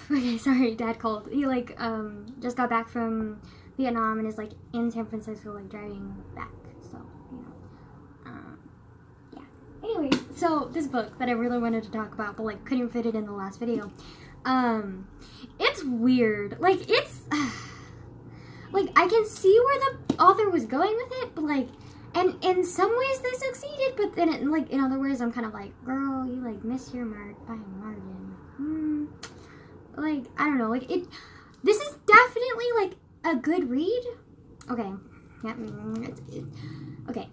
Okay, sorry, Dad called. He, like, just got back from Vietnam and is, like, in San Francisco, like, driving back. So, you know. Yeah. Anyways, so this book that I really wanted to talk about, but, like, couldn't fit it in the last video. It's weird. Like, it's... like, I can see where the author was going with it, but, like... And in some ways they succeeded, but then, in other ways, I'm kind of like, girl, you, like, missed your mark by a margin. Like, I don't know, like, this is definitely, like, a good read. Okay. Yeah, okay.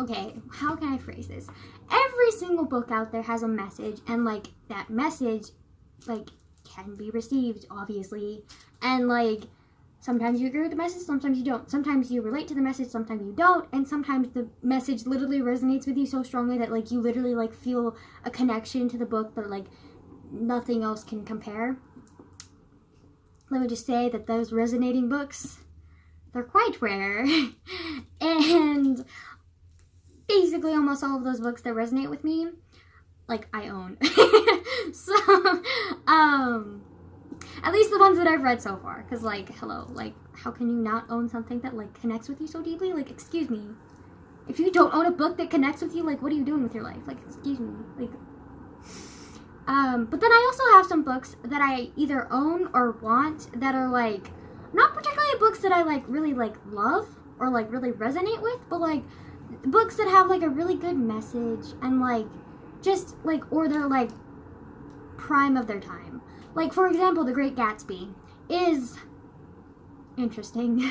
Okay, how can I phrase this? Every single book out there has a message, and, like, that message, like, can be received, obviously, and, like, sometimes you agree with the message, sometimes you don't. Sometimes you relate to the message, sometimes you don't, and sometimes the message literally resonates with you so strongly that, like, you literally, like, feel a connection to the book that, like, nothing else can compare. Let me just say that those resonating books, they're quite rare, and basically almost all of those books that resonate with me, like, I own. So, at least the ones that I've read so far, because, like, hello, like, how can you not own something that, like, connects with you so deeply? Like, excuse me. If you don't own a book that connects with you, like, what are you doing with your life? Like, excuse me. Like, but then I also have some books that I either own or want that are, like, not particularly books that I, like, really, like, love or, like, really resonate with, but, like, books that have, like, a really good message and, like, just, like, or they're, like, prime of their time. Like, for example, The Great Gatsby is interesting.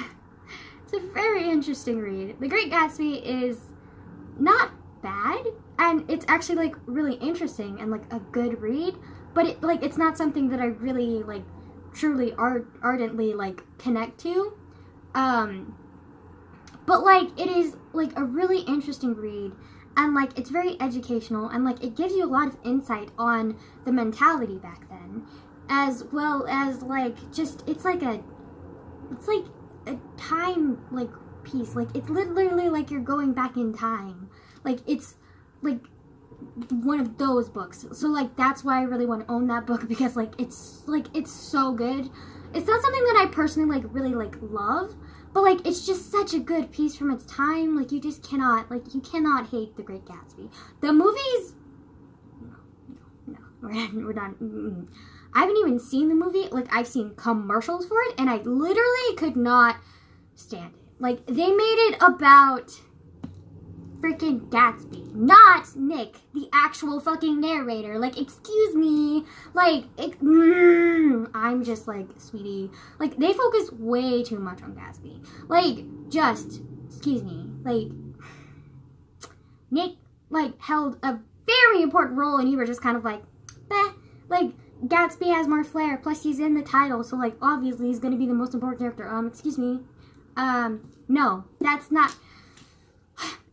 It's a very interesting read. The Great Gatsby is not bad, and it's actually, like, really interesting and, like, a good read, but it, like, it's not something that I really, like, truly ardently, like, connect to. But, like, it is, like, a really interesting read, and, like, it's very educational, and, like, it gives you a lot of insight on the mentality back then, as well as, like, just, it's like a time, like, piece. Like, it's literally like you're going back in time. Like, it's, like, one of those books. So, like, that's why I really want to own that book, because, like, it's so good. It's not something that I personally, like, really, like, love, but, like, it's just such a good piece from its time. Like, you just cannot, like, you cannot hate The Great Gatsby. The movies, no, we're not, I haven't even seen the movie. Like, I've seen commercials for it, and I literally could not stand it. Like, they made it about freaking Gatsby, not Nick, the actual fucking narrator. Like, excuse me. Like, I'm just like, sweetie. Like, they focus way too much on Gatsby. Like, just, excuse me. Like, Nick, like, held a very important role, and you were just kind of like, bah. Like, Gatsby has more flair, plus he's in the title, so, like, obviously he's gonna be the most important character. Excuse me. No, that's not...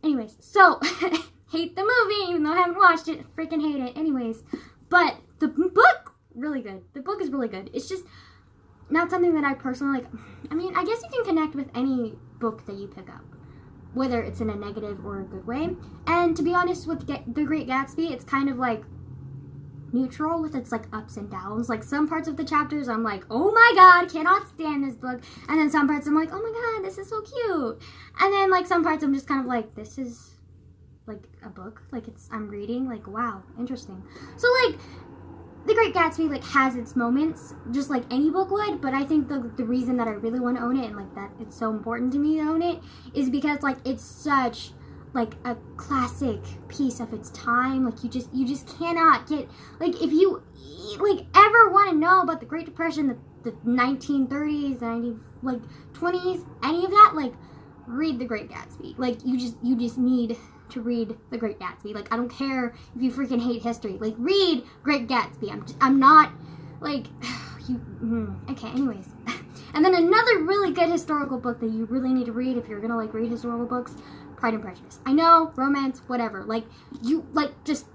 Anyways, so, hate the movie, even though I haven't watched it. Freaking hate it. Anyways, but the book, really good. The book is really good. It's just not something that I personally, like, I mean, I guess you can connect with any book that you pick up, whether it's in a negative or a good way. And to be honest, with The Great Gatsby, it's kind of, like, neutral with its, like, ups and downs. Like, some parts of the chapters I'm like, oh my god, cannot stand this book, and then some parts I'm like, oh my god, this is so cute, and then, like, some parts I'm just kind of like, this is, like, a book, like, I'm reading, like, wow, interesting. So, like, The Great Gatsby, like, has its moments, just like any book would, but I think the reason that I really want to own it, and, like, that it's so important to me to own it, is because, like, it's such, like, a classic piece of its time. Like, you just cannot get, like, if you, like, ever want to know about the Great Depression, the 1930s, 20s, any of that, like, read The Great Gatsby. Like, you just need to read The Great Gatsby. Like, I don't care if you freaking hate history. Like, read Great Gatsby. I'm not, like, okay, anyways. And then another really good historical book that you really need to read if you're gonna, like, read historical books, Pride and Prejudice. I know, romance, whatever. Like, you, like, just,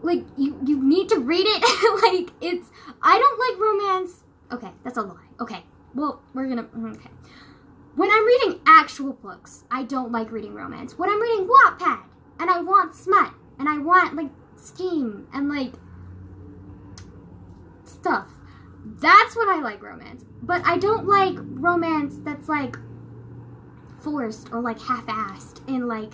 like, you need to read it. Like, I don't like romance. Okay, that's a lie. Okay, well, we're gonna, okay. when I'm reading actual books, I don't like reading romance. When I'm reading Wattpad, and I want smut, and I want, like, steam, and, like, stuff, that's when I like romance. But I don't like romance that's, like, forced or, like, half-assed in, like,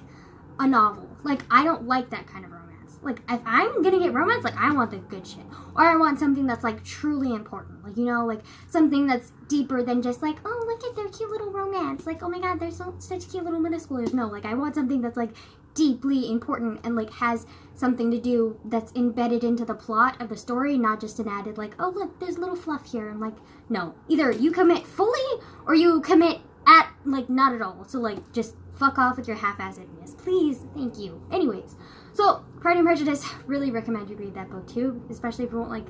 a novel. Like, I don't like that kind of romance. Like, if I'm gonna get romance, like, I want the good shit. Or I want something that's, like, truly important. Like, you know, like, something that's deeper than just, like, oh, look at their cute little romance. Like, oh my god, they're such cute little middle schoolers. No, like, I want something that's, like, deeply important and, like, has something to do that's embedded into the plot of the story, not just an added, like, oh, look, there's little fluff here. I'm like, no. Either you commit fully or you commit at, like, not at all. So, like, just fuck off with your half-assedness. Please. Thank you. Anyways. So, Pride and Prejudice, really recommend you read that book too, especially if you want, like,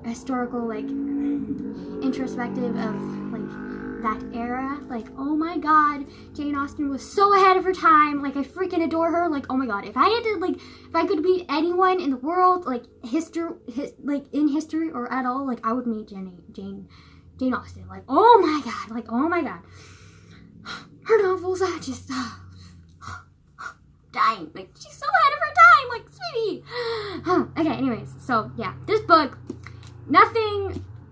a historical, like, introspective of, like, that era. Like, oh my god, Jane Austen was so ahead of her time. Like, I freaking adore her. Like, oh my god, if I had to, like, if I could meet anyone in the world, like, like, in history or at all, like, I would meet Jane Austen. Like, oh my god, like, oh my god. Her novels are just, dying. Like, she's so ahead of her time. Like, sweetie. Okay, anyways. So, yeah. This book,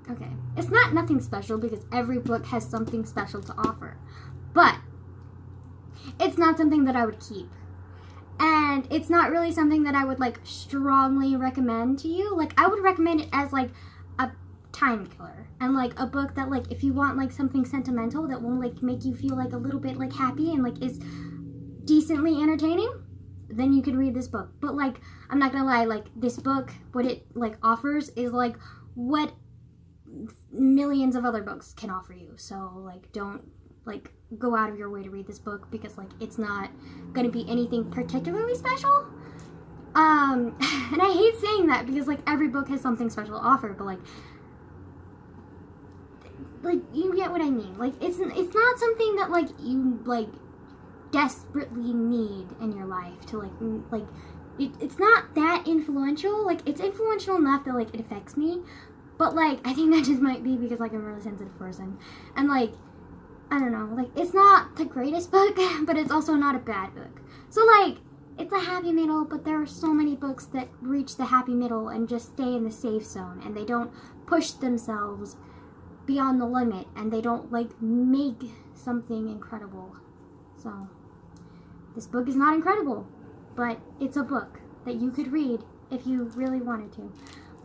okay. It's not nothing special because every book has something special to offer. But it's not something that I would keep. And it's not really something that I would, like, strongly recommend to you. Like, I would recommend it as, like, a time killer. And, like, a book that, like, if you want, like, something sentimental that will, like, make you feel, like, a little bit, like, happy and, like, is decently entertaining, then you can read this book. But, like, I'm not gonna lie, like, this book, what it, like, offers is, like, what millions of other books can offer you. So, like, don't, like, go out of your way to read this book because, like, it's not gonna be anything particularly special. And I hate saying that because, like, every book has something special to offer, but, like, you get what I mean. Like, it's not something that, like, you, like, desperately need in your life to, like, it's not that influential. Like, it's influential enough that, like, it affects me, but, like, I think that just might be because, like, I'm a really sensitive person, and, like, I don't know, like, it's not the greatest book, but it's also not a bad book. So, like, it's a happy middle, but there are so many books that reach the happy middle and just stay in the safe zone, and they don't push themselves beyond the limit, and they don't, like, make something incredible. So, this book is not incredible, but it's a book that you could read if you really wanted to.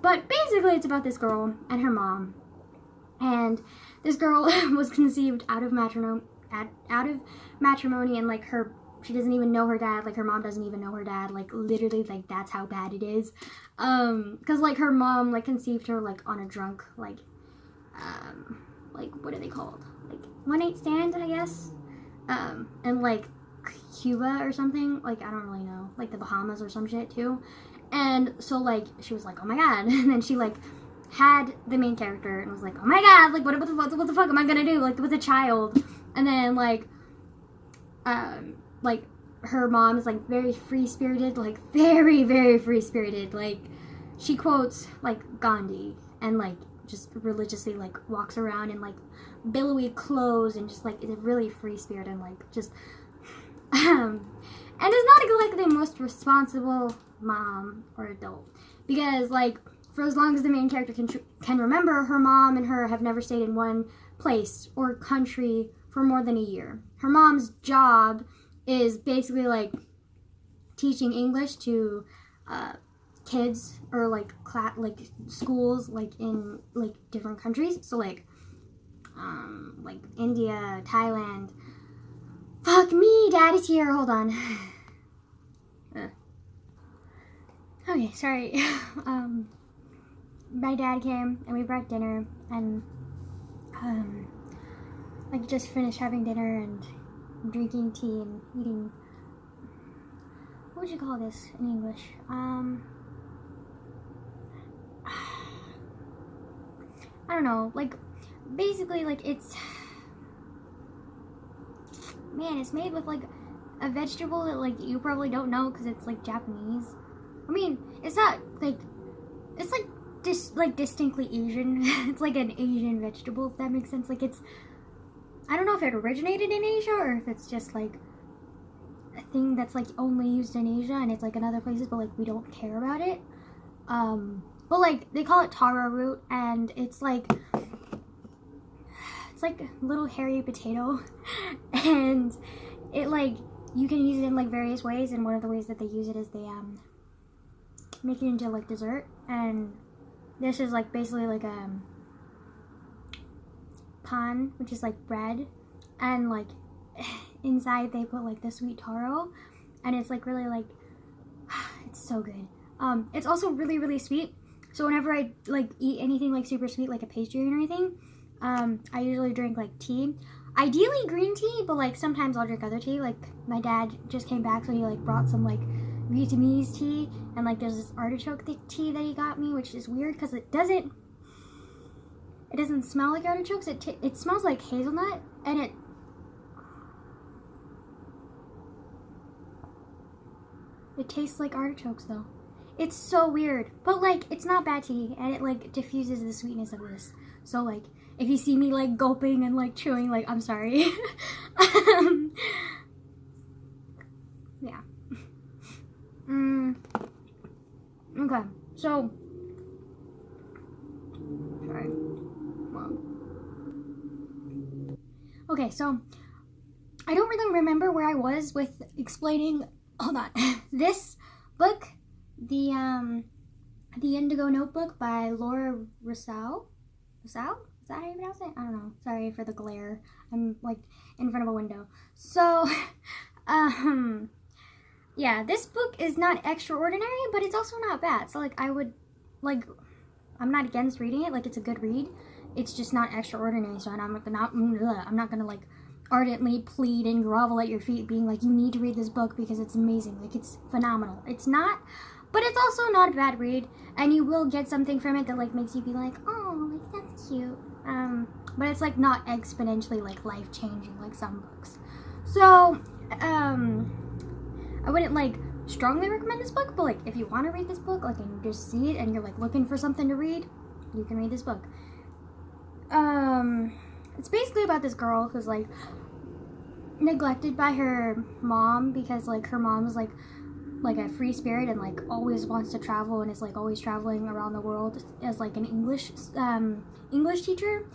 But basically, it's about this girl and her mom. And this girl was conceived out of matrimony, and, like, she doesn't even know her dad. Like, her mom doesn't even know her dad. Like, literally, like, that's how bad it is. Because, like, her mom, like, conceived her, like, on a drunk, like, what are they called? Like, one-night stand, I guess. And, like, Cuba or something, like, I don't really know, like, the Bahamas or some shit too. And so, like, she was like, oh my god, and then she, like, had the main character and was like, oh my god, like, what the fuck am I gonna do, like, with a child? And then, like, her mom is, like, very free-spirited, like, very, very free-spirited, like, she quotes, like, Gandhi, and, like, just religiously, like, walks around in, like, billowy clothes, and just, like, is really free-spirited, and, like, just and is not, like, the most responsible mom or adult, because, like, for as long as the main character can remember, her mom and her have never stayed in one place or country for more than a year. Her mom's job is basically, like, teaching English to kids or, like, schools, like, in, like, different countries. So, like India, Thailand. Fuck me, Dad is here. Hold on. Okay, sorry. My dad came and we brought dinner, and like, just finished having dinner and drinking tea and eating. What would you call this in English? I don't know. Like, basically, like, it's made with, like, a vegetable that, like, you probably don't know because it's, like, Japanese. I mean, it's not, like, it's, like, distinctly Asian. It's, like, an Asian vegetable, if that makes sense. Like, it's I don't know if it originated in Asia or if it's just like a thing that's like only used in Asia and it's like in other places, but like we don't care about it. But like they call it taro root, and it's like a little hairy potato, and it like you can use it in like various ways, and one of the ways that they use it is they make it into like dessert, and this is like basically like a pan, which is like bread, and like inside they put like the sweet taro, and it's like really like it's so good. It's also really, really sweet, so whenever I like eat anything like super sweet, like a pastry or anything, I usually drink like tea, ideally green tea, but like sometimes I'll drink other tea. Like my dad just came back, so he like brought some like Vietnamese tea, and like there's this artichoke tea that he got me, which is weird because it doesn't smell like artichokes. It smells like hazelnut, and it tastes like artichokes though. It's so weird, but like it's not bad tea, and it like diffuses the sweetness of this. So like if you see me like gulping and like chewing, like I'm sorry. Yeah. Okay, so sorry. Okay, so I don't really remember where I was with explaining. Hold on. This book, the Indigo Notebook by Laura Rousseau. Rousseau? Is that how you pronounce it? I don't know. Sorry for the glare. I'm like in front of a window. So, yeah, this book is not extraordinary, but it's also not bad. So like I would like, I'm not against reading it. Like it's a good read. It's just not extraordinary. So I'm not gonna like ardently plead and grovel at your feet being like, you need to read this book because it's amazing. Like it's phenomenal. It's not, but it's also not a bad read, and you will get something from it that like makes you be like, oh, like that's cute. But it's like not exponentially like life changing like some books. So I wouldn't like strongly recommend this book, but like if you want to read this book, like and you just see it and you're like looking for something to read, you can read this book. It's basically about this girl who's like neglected by her mom because like her mom's like a free spirit and like always wants to travel and is like always traveling around the world as like an English teacher,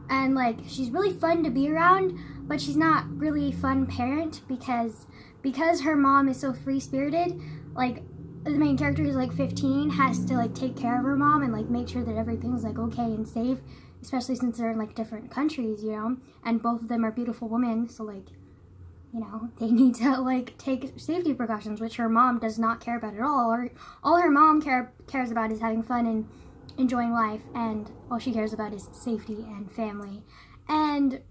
and like she's really fun to be around, but she's not really a fun parent because her mom is so free spirited. Like the main character who's like 15 has to like take care of her mom and like make sure that everything's like okay and safe, especially since they're in like different countries, you know, and both of them are beautiful women, so like, you know, they need to like take safety precautions, which her mom does not care about at all. All her mom cares about is having fun and enjoying life, and all she cares about is safety and family. And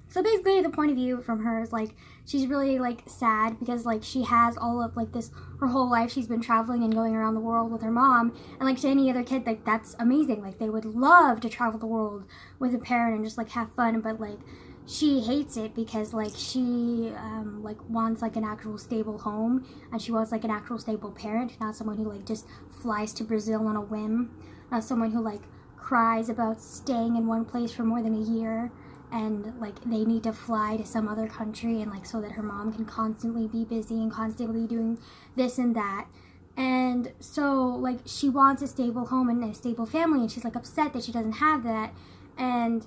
so basically the point of view from her is like she's really like sad because like she has all of like this, her whole life she's been traveling and going around the world with her mom, and like to any other kid like that's amazing, like they would love to travel the world with a parent and just like have fun, but like she hates it because like she like wants like an actual stable home, and she wants like an actual stable parent, not someone who like just flies to Brazil on a whim, not someone who like cries about staying in one place for more than a year and like they need to fly to some other country, and like so that her mom can constantly be busy and constantly doing this and that. And so like she wants a stable home and a stable family, and she's like upset that she doesn't have that. And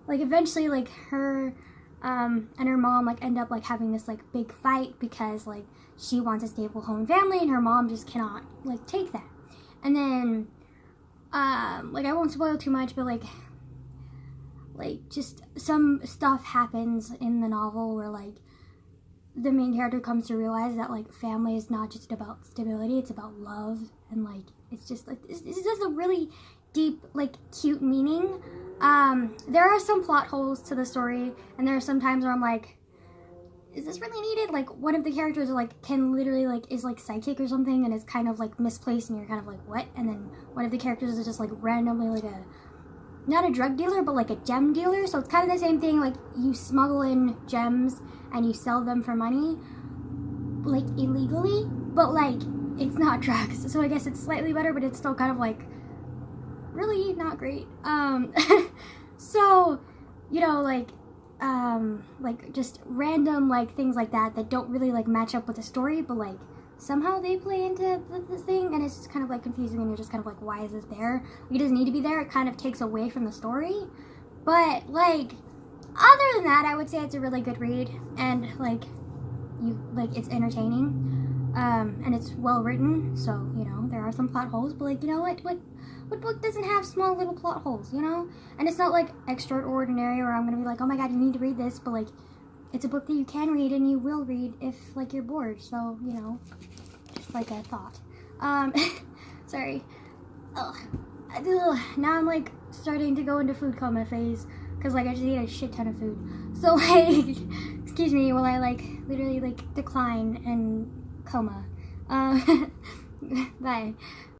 like eventually like her and her mom like end up like having this like big fight because like she wants a stable home and family and her mom just cannot like take that. And then like I won't spoil too much, but like just some stuff happens in the novel where like the main character comes to realize that like family is not just about stability, it's about love, and like it's just like this is a really deep like cute meaning. There are some plot holes to the story, and there are some times where I'm like, is this really needed? Like one of the characters like can literally like is like psychic or something, and it's kind of like misplaced, and you're kind of like, what? And then one of the characters is just like randomly like not a drug dealer, but like a gem dealer. So it's kind of the same thing, like you smuggle in gems and you sell them for money, like illegally, but like it's not drugs. So I guess it's slightly better, but it's still kind of like really not great. So, you know, like just random like things like that don't really like match up with the story, but like somehow they play into the thing, and it's just kind of like confusing, and you're just kind of like, why is this there? It doesn't need to be there. It kind of takes away from the story. But like, other than that, I would say it's a really good read, and like it's entertaining, and it's well written. So you know, there are some plot holes, but like, you know what book doesn't have small little plot holes, you know? And it's not like extraordinary, or I'm gonna be like, oh my god, you need to read this, but like, it's a book that you can read and you will read if like you're bored. So you know, just like a thought. Sorry. Ugh. Now I'm like starting to go into food coma phase, because like I just ate a shit ton of food. So like, excuse me while I like literally like decline and coma. Bye.